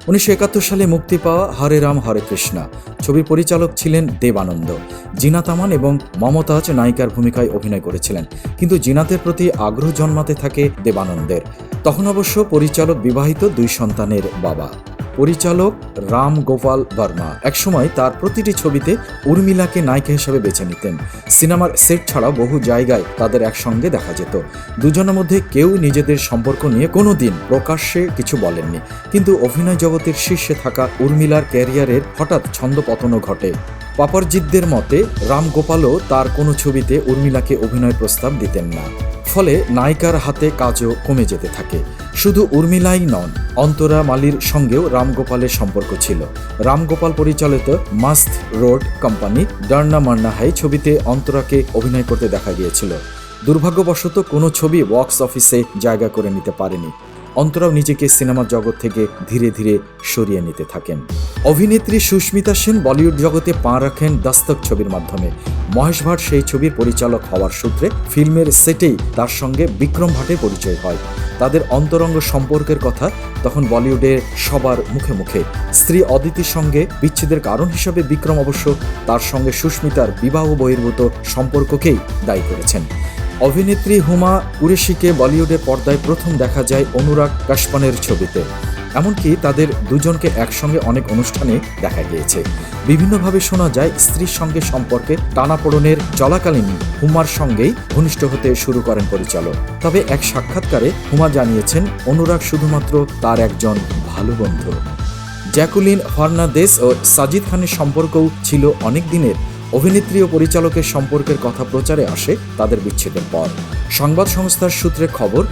1971 সালে মুক্তি পাওয়া হরে রাম হরে কৃষ্ণা ছবির পরিচালক ছিলেন দেব আনন্দ। জিনাত আমান এবং মমতাজ নায়িকার ভূমিকায় অভিনয় করেছিলেন, কিন্তু জিনাতের প্রতি আগ্রহ জন্মাতে থাকে দেব আনন্দের। তখন অবশ্য পরিচালক বিবাহিত 2 সন্তানের বাবা। পরিচালক রাম গোপাল বর্মা একসময় তার প্রতিটি ছবিতে উর্মিলাকে নায়িকা হিসেবে বেছে নিতেন। সিনেমার সেট ছাড়াও বহু জায়গায় তাদের একসঙ্গে দেখা যেত। দুজনের মধ্যে কেউ নিজেদের সম্পর্ক নিয়ে কোনোদিন প্রকাশ্যে কিছু বলেননি, কিন্তু অভিনয় জগতের শীর্ষে থাকা উর্মিলার ক্যারিয়ারের হঠাৎ ছন্দপতনও ঘটে। পাপারজিতদের মতে রাম গোপালও তার কোনো ছবিতে উর্মিলাকে অভিনয় প্রস্তাব দিতেন না, ফলে নায়িকার হাতে কাজও কমে যেতে থাকে। শুধু উর্মিলাই নন, অন্তরা মালির সঙ্গেও রামগোপালের সম্পর্ক ছিল। রামগোপাল পরিচালিত মাস্ত রোড কোম্পানি ডার্না মান্না হাই ছবিতে অন্তরাকে অভিনয় করতে দেখা গিয়েছিল। দুর্ভাগ্যবশত কোনো ছবি বক্স অফিসে জায়গা করে নিতে পারেনি। অন্তরাও নিজেকে সিনেমা জগৎ থেকে ধীরে ধীরে সরিয়ে নিতে থাকেন। অভিনেত্রী সুস্মিতা সেন বলিউড জগতে পা রাখেন দস্তক ছবির মাধ্যমে। মহেশ ভাট সেই ছবির পরিচালক হওয়ার সূত্রে ফিল্মের সেটেই তার সঙ্গে বিক্রম ভাটের পরিচয় হয়। তাদের অন্তরঙ্গ সম্পর্কের কথা তখন বলিউডের সবার মুখে মুখে। স্ত্রী অদিতির সঙ্গে বিচ্ছেদের কারণ হিসেবে বিক্রম অবশ্য তার সঙ্গে সুস্মিতার বিবাহ বহির্ভূত সম্পর্ককেই দায়ী করেছেন। অভিনেত্রী হুমা কুরেশিকে বলিউডের পর্দায় প্রথম দেখা যায় অনুরাগ কাশপানের ছবিতে। এমনকি তাদের দুজনকে একসঙ্গে অনেক অনুষ্ঠানে দেখা গিয়েছে। বিভিন্নভাবে শোনা যায় স্ত্রীর সঙ্গে সম্পর্কে টানাপোড়েনের চলাকালীন হুমার সঙ্গেই ঘনিষ্ঠ হতে শুরু করেন পরিচালক। তবে এক সাক্ষাৎকারে হুমা জানিয়েছেন অনুরাগ শুধুমাত্র তার একজন ভালো বন্ধু। জ্যাকুলিন ফার্নান্দেজ ও সাজিদ খানের সম্পর্কও ছিল অনেক দিনের। অভিনেত্রী ও পরিচালকের সম্পর্কের কথা প্রচারে আসে তাদের বিচ্ছেদের পর। সংবাদ সংস্থার সূত্রে খবর,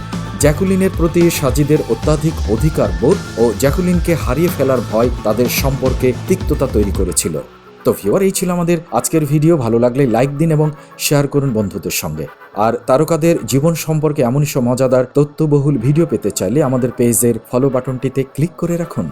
জ্যাকুলিনের প্রতি সাজিদের অত্যাধিক অধিকার বোধ ও জ্যাকুলিনকে হারিয়ে ফেলার ভয় তাদের সম্পর্কে তিক্ততা তৈরি করেছিল। তো ভিউয়ার, এই ছিল আমাদের আজকের ভিডিও। ভালো লাগলে লাইক দিন এবং শেয়ার করুন বন্ধুদের সঙ্গে। আর তারকাদের জীবন সম্পর্কে এমনই সব মজাদার তথ্যবহুল ভিডিও পেতে চাইলে আমাদের পেজের ফলো বাটনটিতে ক্লিক করে রাখুন।